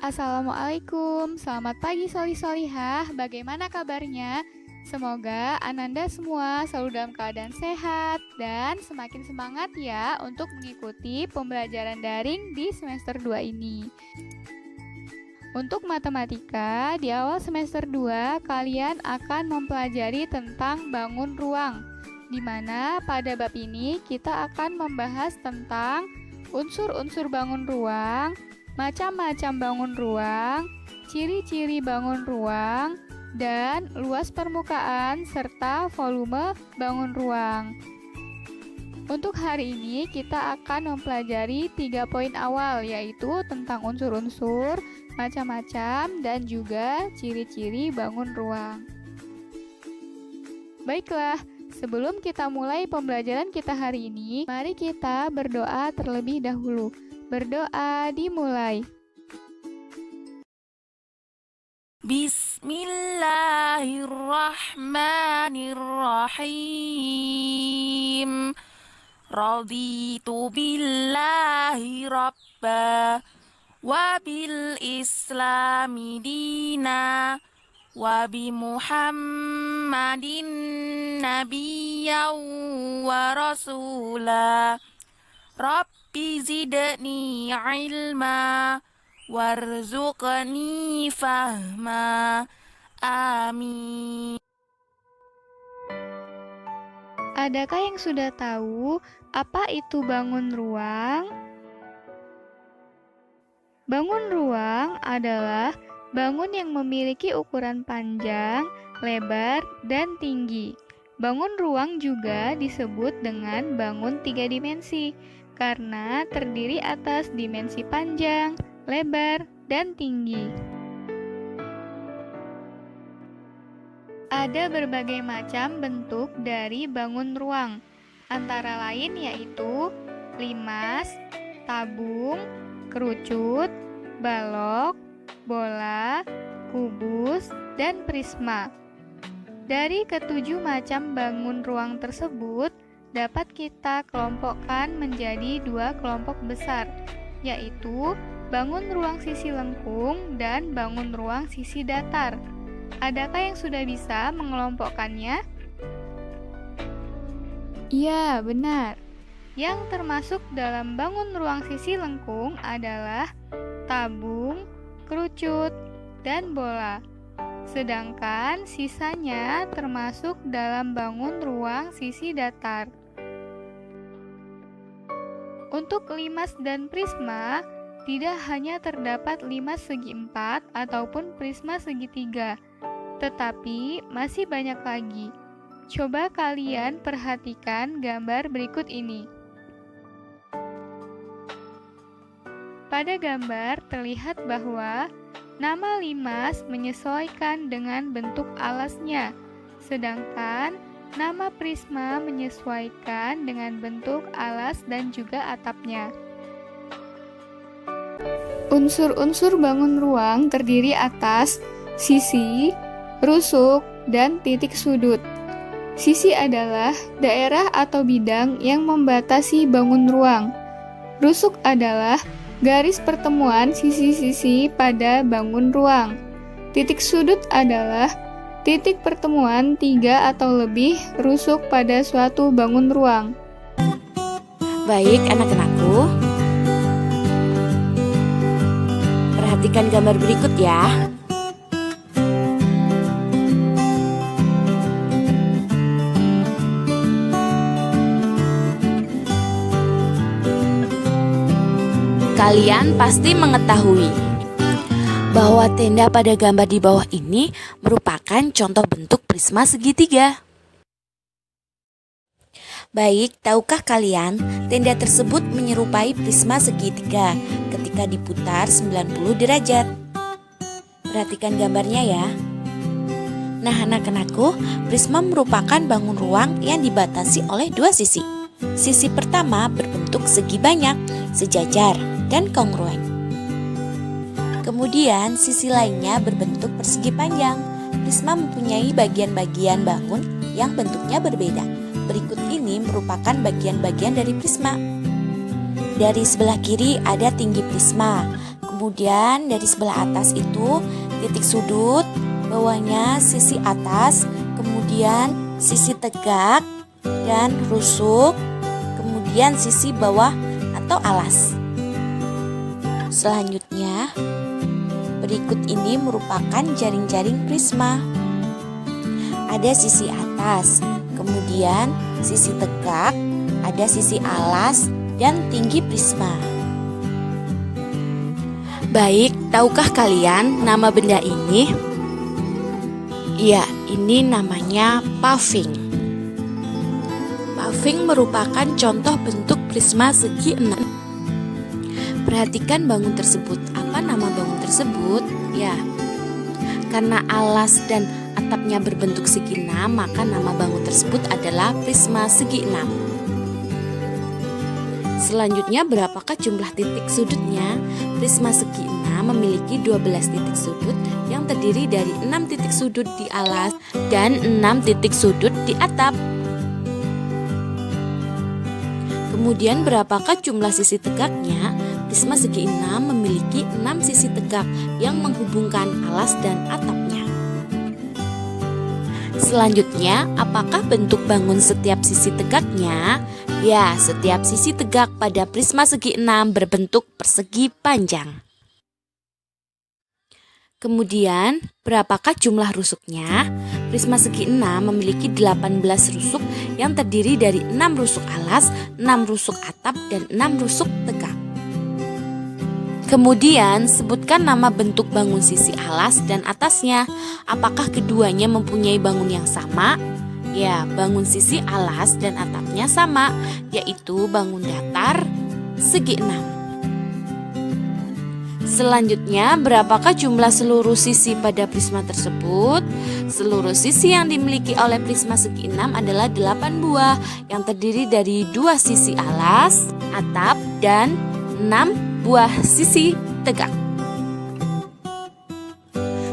Assalamualaikum, selamat pagi solih-solihah, bagaimana kabarnya? Semoga Ananda semua selalu dalam keadaan sehat dan semakin semangat ya untuk mengikuti pembelajaran daring di semester 2 ini. Untuk matematika, di awal semester 2 kalian akan mempelajari tentang bangun ruang, di mana pada bab ini kita akan membahas tentang unsur-unsur bangun ruang, macam-macam bangun ruang, ciri-ciri bangun ruang, dan luas permukaan serta volume bangun ruang. Untuk hari ini kita akan mempelajari 3 poin awal, yaitu tentang unsur-unsur, macam-macam, dan juga ciri-ciri bangun ruang. Baiklah, sebelum kita mulai pembelajaran kita hari ini, mari kita berdoa terlebih dahulu. Berdoa dimulai. Bismillahirrahmanirrahim. Raditu billahi rabba wa bil islami dina wa bi Muhammadin nabiyyan wa rasula. Rabbi zidni ilma warzuqni fahma. Amin. Adakah yang sudah tahu apa itu bangun ruang? Bangun ruang adalah bangun yang memiliki ukuran panjang, lebar, dan tinggi. Bangun ruang juga disebut dengan bangun 3 dimensi karena terdiri atas dimensi panjang, lebar, dan tinggi. Ada berbagai macam bentuk dari bangun ruang, antara lain yaitu limas, tabung, kerucut, balok, bola, kubus, dan prisma. Dari ketujuh macam bangun ruang tersebut, dapat kita kelompokkan menjadi 2 kelompok besar, yaitu bangun ruang sisi lengkung dan bangun ruang sisi datar. Adakah yang sudah bisa mengelompokkannya? Iya, benar. Yang termasuk dalam bangun ruang sisi lengkung adalah tabung, kerucut, dan bola. Sedangkan sisanya termasuk dalam bangun ruang sisi datar. Untuk limas dan prisma, tidak hanya terdapat limas segi 4 ataupun prisma segi 3, tetapi masih banyak lagi. Coba kalian perhatikan gambar berikut ini. Pada gambar terlihat bahwa nama limas menyesuaikan dengan bentuk alasnya, sedangkan nama prisma menyesuaikan dengan bentuk alas dan juga atapnya. Unsur-unsur bangun ruang terdiri atas sisi, rusuk, dan titik sudut. Sisi adalah daerah atau bidang yang membatasi bangun ruang. Rusuk adalah garis pertemuan sisi-sisi pada bangun ruang. Titik sudut adalah titik pertemuan 3 atau lebih rusuk pada suatu bangun ruang. Baik anak-anakku, perhatikan gambar berikut ya. Kalian pasti mengetahui bahwa tenda pada gambar di bawah ini merupakan contoh bentuk prisma segitiga. Baik, tahukah kalian tenda tersebut menyerupai prisma segitiga ketika diputar 90 derajat? Perhatikan gambarnya ya. Nah anak-anakku, prisma merupakan bangun ruang yang dibatasi oleh 2 sisi. Sisi pertama berbentuk segi banyak, sejajar, dan kongruen. Kemudian sisi lainnya berbentuk persegi panjang. Prisma mempunyai bagian-bagian bangun yang bentuknya berbeda. Berikut ini merupakan bagian-bagian dari prisma. Dari sebelah kiri ada tinggi prisma, Kemudian dari sebelah atas itu titik sudut, bawahnya sisi atas, kemudian sisi tegak dan rusuk, kemudian sisi bawah atau alas. Selanjutnya, berikut ini merupakan jaring-jaring prisma. Ada sisi atas, kemudian sisi tegak, ada sisi alas, dan tinggi prisma. Baik, tahukah kalian nama benda ini? Ya, ini namanya paving. Paving merupakan contoh bentuk prisma segi 6. Perhatikan bangun tersebut. Apa nama bangun tersebut? Ya, karena alas dan atapnya berbentuk segi 6, maka nama bangun tersebut adalah prisma segi 6. Selanjutnya, berapakah jumlah titik sudutnya? Prisma segi 6 memiliki 12 titik sudut yang terdiri dari 6 titik sudut di alas dan 6 titik sudut di atap. Kemudian, berapakah jumlah sisi tegaknya? Prisma segi 6 memiliki 6 sisi tegak yang menghubungkan alas dan atapnya. Selanjutnya, apakah bentuk bangun setiap sisi tegaknya? Ya, setiap sisi tegak pada prisma segi 6 berbentuk persegi panjang. Kemudian, berapakah jumlah rusuknya? Prisma segi 6 memiliki 18 rusuk yang terdiri dari 6 rusuk alas, 6 rusuk atap, dan 6 rusuk tegak. Kemudian, sebutkan nama bentuk bangun sisi alas dan atasnya. Apakah keduanya mempunyai bangun yang sama? Ya, bangun sisi alas dan atapnya sama, yaitu bangun datar segi 6. Selanjutnya, berapakah jumlah seluruh sisi pada prisma tersebut? Seluruh sisi yang dimiliki oleh prisma segi 6 adalah 8 buah yang terdiri dari 2 sisi alas, atap, dan 6 buah sisi tegak.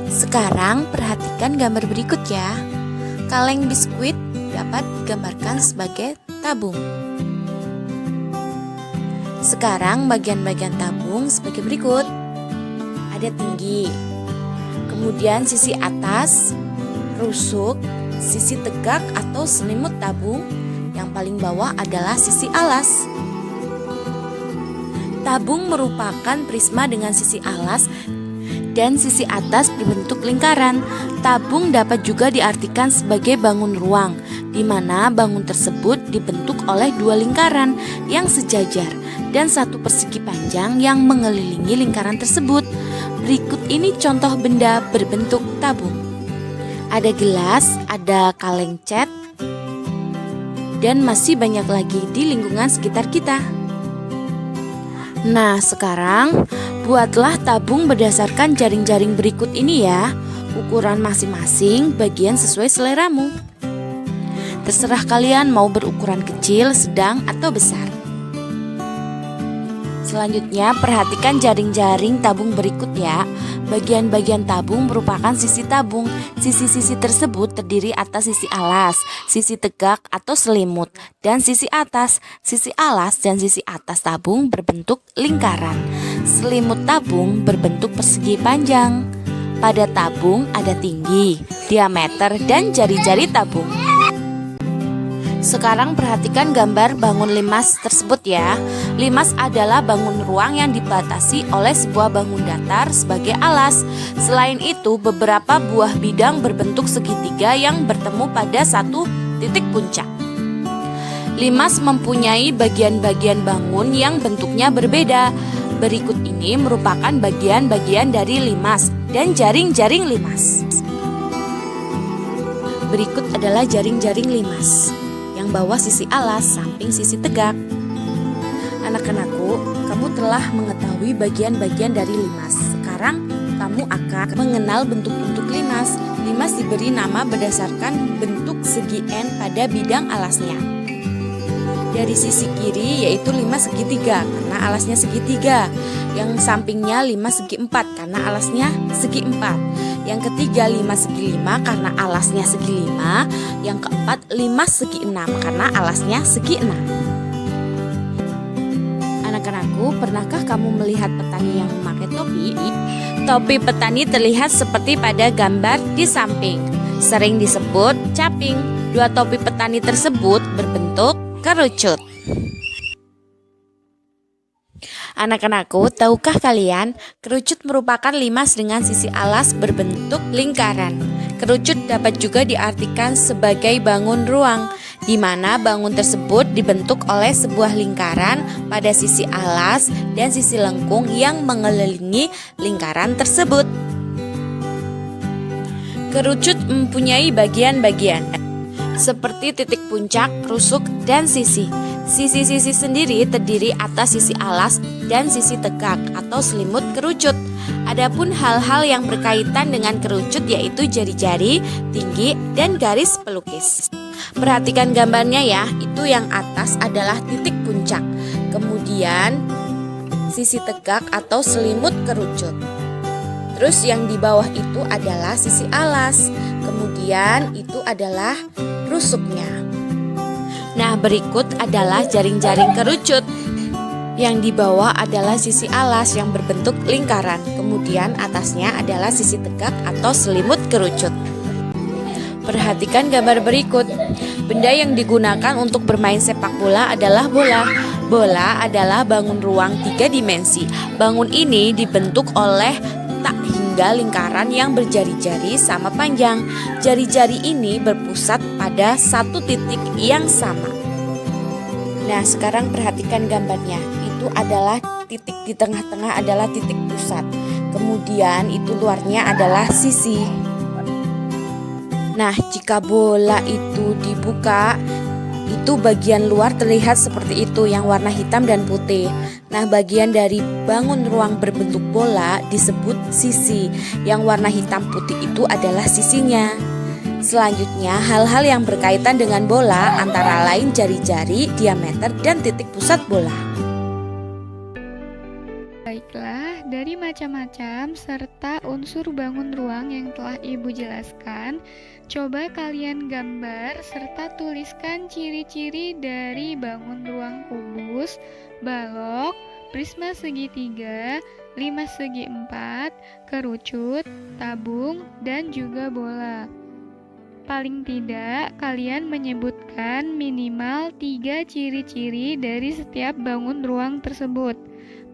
Sekarang perhatikan gambar berikut ya. Kaleng biskuit dapat digambarkan sebagai tabung. Sekarang bagian-bagian tabung sebagai berikut. Ada tinggi, kemudian sisi atas, rusuk, sisi tegak atau selimut tabung, yang paling bawah adalah sisi alas. Tabung merupakan prisma dengan sisi alas dan sisi atas berbentuk lingkaran. Tabung dapat juga diartikan sebagai bangun ruang, di mana bangun tersebut dibentuk oleh 2 lingkaran yang sejajar dan 1 persegi panjang yang mengelilingi lingkaran tersebut. Berikut ini contoh benda berbentuk tabung. Ada gelas, ada kaleng cat, dan masih banyak lagi di lingkungan sekitar kita. Nah, sekarang buatlah tabung berdasarkan jaring-jaring berikut ini ya. Ukuran masing-masing bagian sesuai seleramu. Terserah kalian mau berukuran kecil, sedang, atau besar. Selanjutnya, perhatikan jaring-jaring tabung berikut ya. Bagian-bagian tabung merupakan sisi tabung. Sisi-sisi tersebut terdiri atas sisi alas, sisi tegak atau selimut, dan sisi atas. Sisi alas dan sisi atas tabung berbentuk lingkaran. Selimut tabung berbentuk persegi panjang. Pada tabung ada tinggi, diameter, dan jari-jari tabung. Sekarang perhatikan gambar bangun limas tersebut ya. Limas adalah bangun ruang yang dibatasi oleh sebuah bangun datar sebagai alas. Selain itu, beberapa buah bidang berbentuk segitiga yang bertemu pada satu titik puncak. Limas mempunyai bagian-bagian bangun yang bentuknya berbeda. Berikut ini merupakan bagian-bagian dari limas dan jaring-jaring limas. Berikut adalah jaring-jaring limas. Yang bawah sisi alas, samping sisi tegak. Anak-anakku, kamu telah mengetahui bagian-bagian dari limas. Sekarang kamu akan mengenal bentuk-bentuk limas. Limas diberi nama berdasarkan bentuk segi N pada bidang alasnya. Dari sisi kiri yaitu limas segitiga karena alasnya segitiga. Yang sampingnya limas segi 4 karena alasnya segi 4. Yang ketiga limas segi 5 karena alasnya segi 5. Yang keempat limas segi 6 karena alasnya segi 6. Anak-anakku, pernahkah kamu melihat petani yang memakai topi? Topi petani terlihat seperti pada gambar di samping. Sering disebut caping. Dua topi petani tersebut berbentuk kerucut. Anak-anakku, tahukah kalian, kerucut merupakan limas dengan sisi alas berbentuk lingkaran. Kerucut dapat juga diartikan sebagai bangun ruang, di mana bangun tersebut dibentuk oleh sebuah lingkaran pada sisi alas dan sisi lengkung yang mengelilingi lingkaran tersebut. Kerucut mempunyai bagian-bagian seperti titik puncak, rusuk, dan sisi. Sisi-sisi sendiri terdiri atas sisi alas dan sisi tegak atau selimut kerucut. Adapun hal-hal yang berkaitan dengan kerucut yaitu jari-jari, tinggi, dan garis pelukis. Perhatikan gambarnya ya, itu yang atas adalah titik puncak. Kemudian sisi tegak atau selimut kerucut. Terus yang di bawah itu adalah sisi alas. Kemudian itu adalah rusuknya. Nah, berikut adalah jaring-jaring kerucut. Yang di bawah adalah sisi alas yang berbentuk lingkaran. Kemudian atasnya adalah sisi tegak atau selimut kerucut. Perhatikan gambar berikut. Benda yang digunakan untuk bermain sepak bola adalah bola. Bola adalah bangun ruang 3 dimensi. Bangun ini dibentuk oleh tak hingga lingkaran yang berjari-jari sama panjang. Jari-jari ini berpusat pada satu titik yang sama. Nah, sekarang perhatikan gambarnya. Itu adalah titik di tengah-tengah adalah titik pusat. Kemudian itu luarnya adalah sisi. Nah, jika bola itu dibuka, itu bagian luar terlihat seperti itu yang warna hitam dan putih. Nah, bagian dari bangun ruang berbentuk bola disebut sisi. Yang warna hitam putih itu adalah sisinya. Selanjutnya, hal-hal yang berkaitan dengan bola antara lain jari-jari, diameter, dan titik pusat bola. Baiklah, dari macam-macam serta unsur bangun ruang yang telah Ibu jelaskan, coba kalian gambar serta tuliskan ciri-ciri dari bangun ruang kubus, balok, prisma segitiga, 5 segi 4, kerucut, tabung, dan juga bola. Paling tidak, kalian menyebutkan minimal 3 ciri-ciri dari setiap bangun ruang tersebut.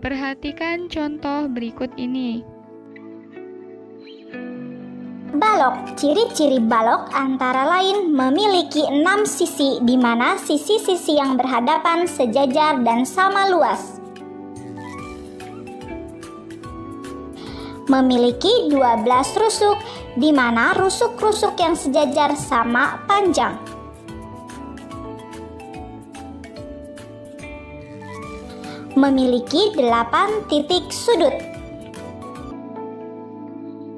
Perhatikan contoh berikut ini. Balok. Ciri-ciri balok antara lain memiliki 6 sisi, di mana sisi-sisi yang berhadapan sejajar dan sama luas. Memiliki 12 rusuk, di mana rusuk-rusuk yang sejajar sama panjang. Memiliki 8 titik sudut.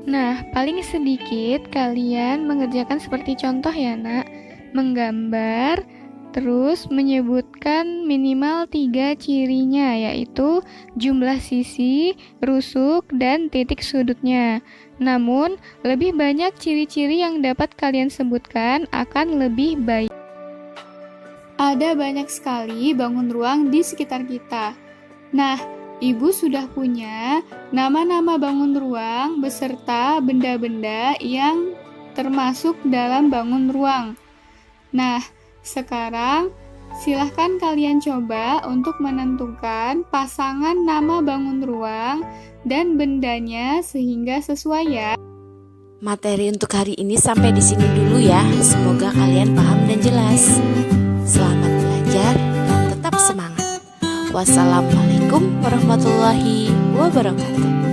Nah, paling sedikit kalian mengerjakan seperti contoh ya, Nak. Menggambar, terus menyebutkan minimal 3 cirinya, yaitu jumlah sisi, rusuk, dan titik sudutnya. Namun, lebih banyak ciri-ciri yang dapat kalian sebutkan akan lebih baik. Ada banyak sekali bangun ruang di sekitar kita. Nah, Ibu sudah punya nama-nama bangun ruang beserta benda-benda yang termasuk dalam bangun ruang. Nah, sekarang silahkan kalian coba untuk menentukan pasangan nama bangun ruang dan bendanya sehingga sesuai ya. Materi untuk hari ini sampai di sini dulu ya. Semoga kalian paham dan jelas. Selamat belajar dan tetap semangat. Wassalamualaikum warahmatullahi wabarakatuh.